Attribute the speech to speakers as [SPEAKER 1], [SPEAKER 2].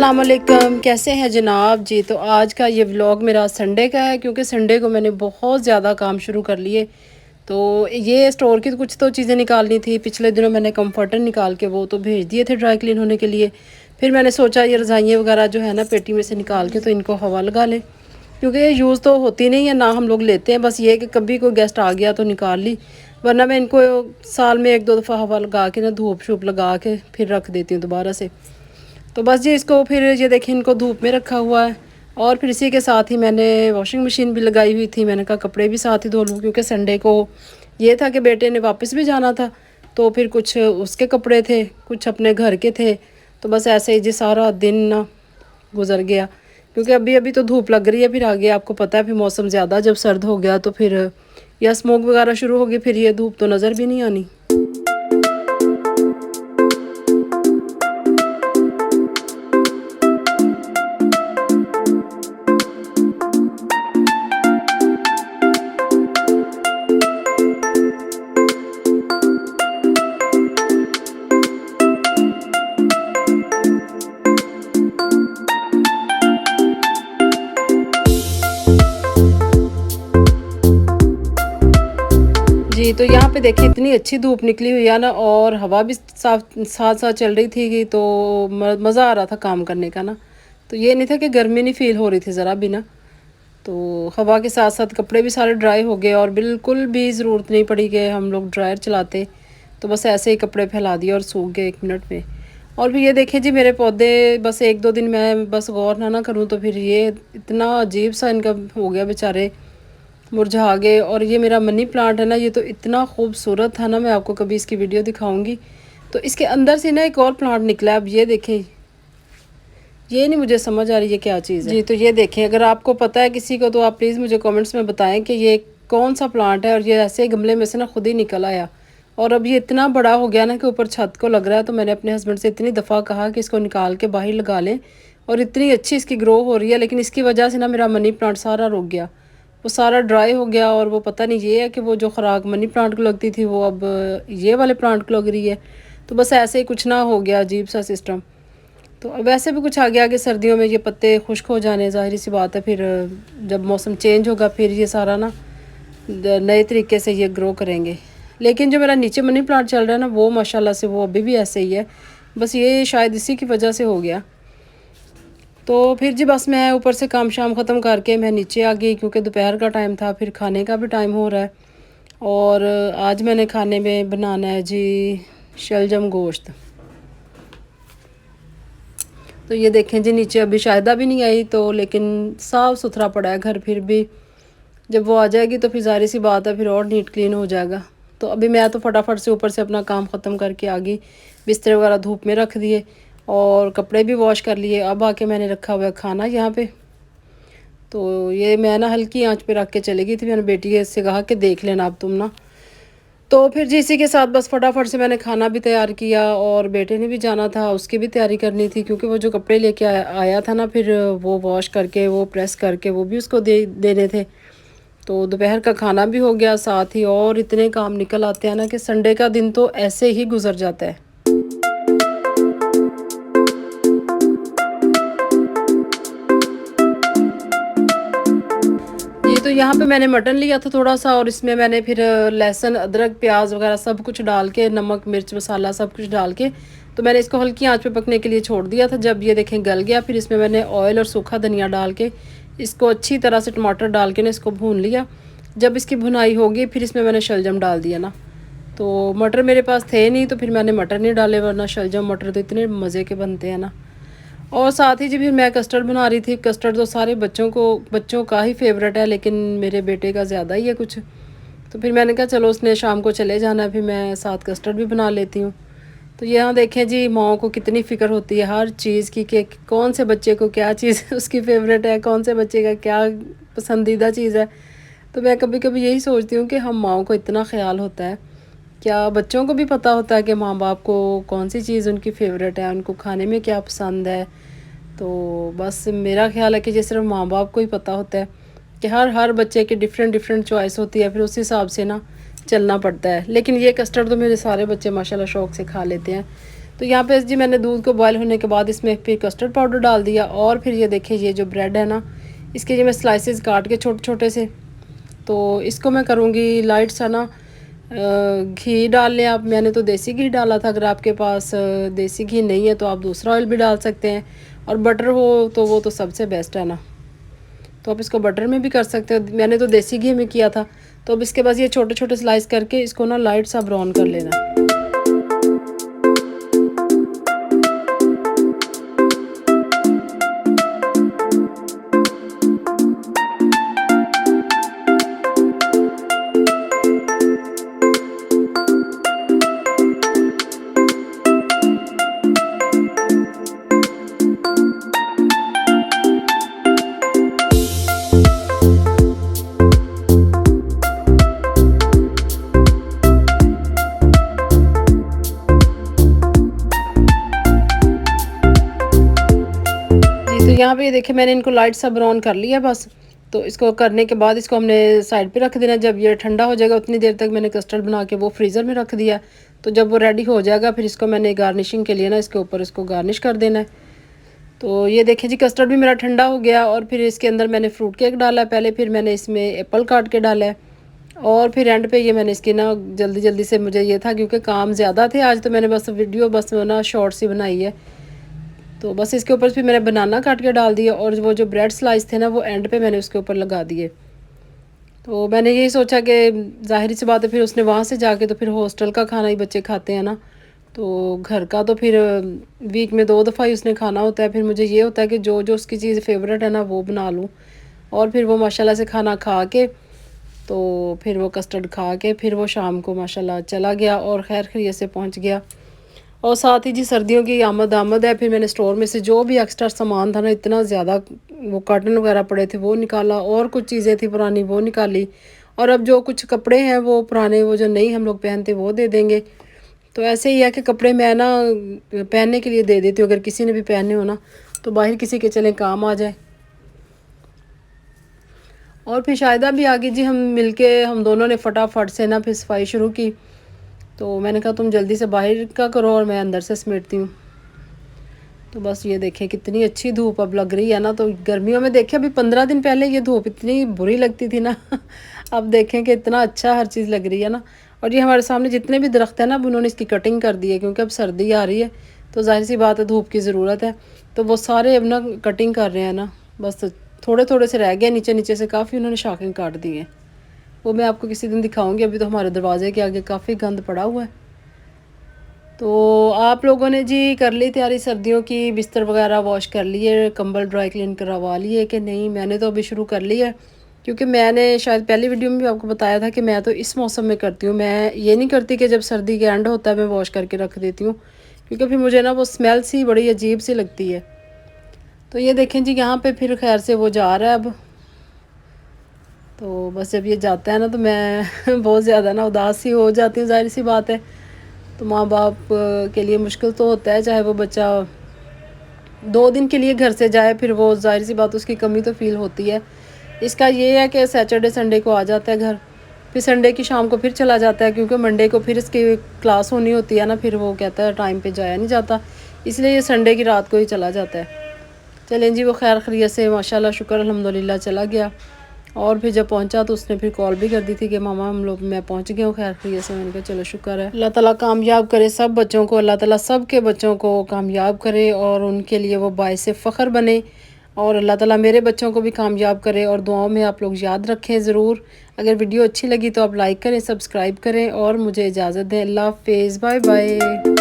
[SPEAKER 1] अस्सलाम वालेकुम, कैसे हैं जनाब जी। तो आज का ये व्लॉग मेरा संडे का है, क्योंकि संडे को मैंने बहुत ज़्यादा काम शुरू कर लिए। तो ये स्टोर की कुछ तो चीज़ें निकालनी थी। पिछले दिनों मैंने कंफर्टर निकाल के वो तो भेज दिए थे ड्राई क्लीन होने के लिए। फिर मैंने सोचा ये रज़ाइयाँ वगैरह जो है ना पेटी में से निकाल के तो इनको हवा लगा लें, क्योंकि ये यूज़ तो होती नहीं है ना, हम लोग लेते हैं। बस ये कि कभी कोई गेस्ट आ गया तो निकाल ली, वरना मैं इनको साल में एक दो दफ़ा हवा लगा के ना धूप शूप लगा के फिर रख देती हूँ दोबारा से। तो बस जी इसको फिर ये देखिए इनको धूप में रखा हुआ है। और फिर इसी के साथ ही मैंने वॉशिंग मशीन भी लगाई हुई थी। मैंने कहा कपड़े भी साथ ही धो लूँ, क्योंकि संडे को ये था कि बेटे ने वापस भी जाना था। तो फिर कुछ उसके कपड़े थे, कुछ अपने घर के थे। तो बस ऐसे ही जी सारा दिन ना गुजर गया, क्योंकि अभी अभी तो धूप लग रही है। फिर आगे आपको पता है फिर मौसम ज़्यादा जब सर्द हो गया तो फिर या स्मोक वगैरह शुरू होगी, फिर ये धूप तो नज़र भी नहीं आनी। जी तो यहाँ पे देखिए इतनी अच्छी धूप निकली हुई है ना, और हवा भी साथ साथ चल रही थी। तो मज़ा आ रहा था काम करने का ना। तो ये नहीं था कि गर्मी नहीं फील हो रही थी ज़रा भी ना। तो हवा के साथ साथ कपड़े भी सारे ड्राई हो गए, और बिल्कुल भी ज़रूरत नहीं पड़ी कि हम लोग ड्रायर चलाते। तो बस ऐसे ही कपड़े फैला दिए और सूख गए 1 मिनट में। और फिर ये देखें जी मेरे पौधे बस 1-2 दिन मैं बस गौर ना करूँ तो फिर ये इतना अजीब सा इनका हो गया, बेचारे मुरझा गए। और ये मेरा मनी प्लांट है ना, ये तो इतना खूबसूरत था ना, मैं आपको कभी इसकी वीडियो दिखाऊंगी। तो इसके अंदर से ना एक और प्लांट निकला है। अब ये देखें, ये नहीं मुझे समझ आ रही है क्या चीज़ है। जी तो ये देखें, अगर आपको पता है किसी को तो आप प्लीज़ मुझे कमेंट्स में बताएं कि ये कौन सा प्लांट है। और ये ऐसे गमले में से ना खुद ही निकल आया, और अब ये इतना बड़ा हो गया ना कि ऊपर छत को लग रहा है। तो मैंने अपने हस्बैंड से इतनी दफ़ा कहा कि इसको निकाल के बाहर लगा लें, और इतनी अच्छी इसकी ग्रो हो रही है। लेकिन इसकी वजह से ना मेरा मनी प्लांट सारा रुक गया, वो सारा ड्राई हो गया। और वो पता नहीं ये है कि वो जो खुराक मनी प्लांट को लगती थी वो अब ये वाले प्लांट को लग रही है। तो बस ऐसे ही कुछ ना हो गया, अजीब सा सिस्टम। तो अब वैसे भी कुछ आगे आगे सर्दियों में ये पत्ते खुश्क हो जाने ज़ाहिर सी बात है। फिर जब मौसम चेंज होगा फिर ये सारा ना नए तरीके से ये ग्रो करेंगे। लेकिन जो मेरा नीचे मनी प्लांट चल रहा है ना, वो माशाल्लाह से वो अभी भी ऐसे ही है। बस ये शायद इसी की वजह से हो गया। तो फिर जी बस मैं ऊपर से काम शाम ख़त्म करके मैं नीचे आ गई, क्योंकि दोपहर का टाइम था, फिर खाने का भी टाइम हो रहा है। और आज मैंने खाने में बनाना है जी शलजम गोश्त। तो ये देखें जी नीचे अभी शायदा भी नहीं आई, तो लेकिन साफ़ सुथरा पड़ा है घर। फिर भी जब वो आ जाएगी तो फिर ज़ाहिर सी बात है फिर और नीट क्लीन हो जाएगा। तो अभी मैं तो फटाफट से ऊपर से अपना काम ख़त्म करके आ गई। बिस्तर वगैरह धूप में रख दिए और कपड़े भी वॉश कर लिए। अब आके मैंने रखा हुआ है खाना यहाँ पे। तो ये मैं ना हल्की आंच पे रख के चली गई थी। मैंने बेटी से कहा कि देख लेना अब तुम ना। तो फिर जी इसी के साथ बस फटाफट से मैंने खाना भी तैयार किया, और बेटे ने भी जाना था, उसकी भी तैयारी करनी थी, क्योंकि वो जो कपड़े लेके आया था ना, फिर वो वॉश करके वो प्रेस करके वो भी उसको देने थे। तो दोपहर का खाना भी हो गया साथ ही, और इतने काम निकल आते हैं ना कि संडे का दिन तो ऐसे ही गुजर जाता है। ये तो यहाँ पे मैंने मटन लिया था थोड़ा सा, और इसमें मैंने फिर लहसुन अदरक प्याज वगैरह सब कुछ डाल के, नमक मिर्च मसाला सब कुछ डाल के, तो मैंने इसको हल्की आंच पे पकने के लिए छोड़ दिया था। जब ये देखें गल गया, फिर इसमें मैंने ऑयल और सूखा धनिया डाल के इसको अच्छी तरह से टमाटर डाल के ना इसको भून लिया। जब इसकी भुनाई होगी फिर इसमें मैंने शलजम डाल दिया ना। तो मटर मेरे पास थे नहीं, तो फिर मैंने मटर नहीं डाले, वरना शलजम मटर तो इतने मज़े के बनते हैं ना। और साथ ही जी फिर मैं कस्टर्ड बना रही थी। कस्टर्ड तो सारे बच्चों का ही फेवरेट है, लेकिन मेरे बेटे का ज़्यादा ही है कुछ। तो फिर मैंने कहा चलो उसने शाम को चले जाना है, फिर मैं साथ कस्टर्ड भी बना लेती हूँ। तो यहाँ देखें जी माओ को कितनी फ़िक्र होती है हर चीज़ की, कि कौन से बच्चे को क्या चीज़ उसकी फेवरेट है, कौन से बच्चे का क्या पसंदीदा चीज़ है। तो मैं कभी कभी यही सोचती हूँ कि हम माओ को इतना ख्याल होता है, क्या बच्चों को भी पता होता है कि माँ बाप को कौन सी चीज़ उनकी फेवरेट है, उनको खाने में क्या पसंद है। तो बस मेरा ख्याल है कि जैसे सिर्फ माँ बाप को ही पता होता है कि हर बच्चे की डिफरेंट चॉइस होती है, फिर उस हिसाब से ना चलना पड़ता है। लेकिन ये कस्टर्ड तो मेरे सारे बच्चे माशाल्लाह शौक़ से खा लेते हैं। तो यहाँ पे जी मैंने दूध को बॉयल होने के बाद इसमें फिर कस्टर्ड पाउडर डाल दिया, और फिर ये देखिए ये जो ब्रेड है ना, इसके ये मैं स्लाइसेस काट के छोटे छोटे से, तो इसको मैं करूँगी लाइट सा ना घी डाल लें आप। मैंने तो देसी घी डाला था, अगर आपके पास देसी घी नहीं है तो आप दूसरा ऑयल भी डाल सकते हैं, और बटर हो तो वो तो सबसे बेस्ट है ना, तो आप इसको बटर में भी कर सकते हो। मैंने तो देसी घी में किया था। तो अब इसके बाद ये छोटे छोटे स्लाइस करके इसको ना लाइट सा ब्राउन कर लेना। तो यहाँ पे ये देखिए मैंने इनको लाइट सा ब्राउन कर लिया बस। तो इसको करने के बाद इसको हमने साइड पे रख देना। जब ये ठंडा हो जाएगा उतनी देर तक मैंने कस्टर्ड बना के वो फ्रीज़र में रख दिया। तो जब वो रेडी हो जाएगा फिर इसको मैंने गार्निशिंग के लिए ना इसके ऊपर इसको गार्निश कर देना है। तो ये देखिए जी कस्टर्ड भी मेरा ठंडा हो गया, और फिर इसके अंदर मैंने फ्रूट केक डाला है पहले, फिर मैंने इसमें एप्पल काट के डाला है, और फिर एंड पे ये मैंने इसकी ना जल्दी जल्दी से, मुझे ये था क्योंकि काम ज़्यादा थे आज, तो मैंने बस वीडियो बस ना शॉर्ट सी बनाई है। तो बस इसके ऊपर फिर मैंने बनाना काट के डाल दिया, और वो जो ब्रेड स्लाइस थे ना वो एंड पे मैंने उसके ऊपर लगा दिए। तो मैंने यही सोचा कि ज़ाहिर सी बात है फिर उसने वहाँ से जाके तो फिर हॉस्टल का खाना ही बच्चे खाते हैं ना, तो घर का तो फिर वीक में 2 दफ़ा ही उसने खाना होता है। फिर मुझे ये होता है कि जो जो उसकी चीज़ फेवरेट है ना वो बना लूँ, और फिर वो माशाल्लाह से खाना खा के, तो फिर वो कस्टर्ड खा के फिर वो शाम को माशाल्लाह चला गया और खैर खैरियत से पहुँच गया। और साथ ही जी सर्दियों की आमद है। फिर मैंने स्टोर में से जो भी एक्स्ट्रा सामान था ना, इतना ज़्यादा वो कॉटन वगैरह पड़े थे वो निकाला, और कुछ चीज़ें थी पुरानी वो निकाली, और अब जो कुछ कपड़े हैं वो पुराने, वो जो नहीं हम लोग पहनते वो दे देंगे। तो ऐसे ही है कि कपड़े मैं ना पहनने के लिए दे देती हूँ, अगर किसी ने भी पहने हो ना तो बाहर किसी के चले काम आ जाए। और फिर शायदा भी आ गई जी, हम दोनों ने फटाफट से ना फिर सफाई शुरू की। तो मैंने कहा तुम जल्दी से बाहर का करो और मैं अंदर से समेटती हूँ। तो बस ये देखें कितनी अच्छी धूप अब लग रही है ना। तो गर्मियों में देखें अभी 15 दिन पहले ये धूप इतनी बुरी लगती थी ना अब देखें कि इतना अच्छा हर चीज़ लग रही है ना। और ये हमारे सामने जितने भी दरख्त हैं ना अब उन्होंने इसकी कटिंग कर दी है, क्योंकि अब सर्दी आ रही है तो जाहिर सी बात है धूप की ज़रूरत है। तो वो सारे अब ना कटिंग कर रहे हैं ना, बस थोड़े थोड़े से रह गए, नीचे नीचे से काफ़ी उन्होंने शाखें काट दी हैं। वो मैं आपको किसी दिन दिखाऊंगी। अभी तो हमारे दरवाजे के आगे काफ़ी गंद पड़ा हुआ है। तो आप लोगों ने जी कर ली तैयारी सर्दियों की, बिस्तर वगैरह वॉश कर लिए, कंबल ड्राई क्लीन करवा लिए कि नहीं? मैंने तो अभी शुरू कर ली है, क्योंकि मैंने शायद पहली वीडियो में भी आपको बताया था कि मैं तो इस मौसम में करती हूँ। मैं ये नहीं करती कि जब सर्दी के एंड होता है मैं वॉश करके रख देती हूँ, क्योंकि फिर मुझे ना वो स्मेल सी बड़ी अजीब सी लगती है। तो ये देखें जी यहाँ पे फिर खैर से वो जा रहा है अब। तो बस जब ये जाता है ना तो मैं बहुत ज़्यादा ना उदास सी हो जाती हूँ, ज़ाहिर सी बात है। तो माँ बाप के लिए मुश्किल तो होता है, चाहे वो बच्चा 2 दिन के लिए घर से जाए, फिर वो ज़ाहिर सी बात उसकी कमी तो फील होती है। इसका ये है कि सैटरडे संडे को आ जाता है घर, फिर संडे की शाम को फिर चला जाता है, क्योंकि मंडे को फिर इसकी क्लास होनी होती है ना, फिर वो कहता है टाइम पे जाया नहीं जाता, इसलिए ये संडे की रात को ही चला जाता है। चलें जी, वो खैर खैरियत से माशाल्लाह शुक्र अल्हम्दुलिल्लाह चला गया। और फिर जब पहुंचा तो उसने फिर कॉल भी कर दी थी कि मामा मैं पहुंच गया हूँ खैर खैरियत से। मैंने कहा चलो शुक्र है, अल्लाह ताला कामयाब करे सब बच्चों को, अल्लाह ताला सब के बच्चों को कामयाब करे और उनके लिए वो बाइस फ़ख्र बने, और अल्लाह ताला मेरे बच्चों को भी कामयाब करे। और दुआओं में आप लोग याद रखें ज़रूर। अगर वीडियो अच्छी लगी तो आप लाइक करें, सब्सक्राइब करें और मुझे इजाज़त दें। अल्लाह हाफ़िज़, बाय बाय।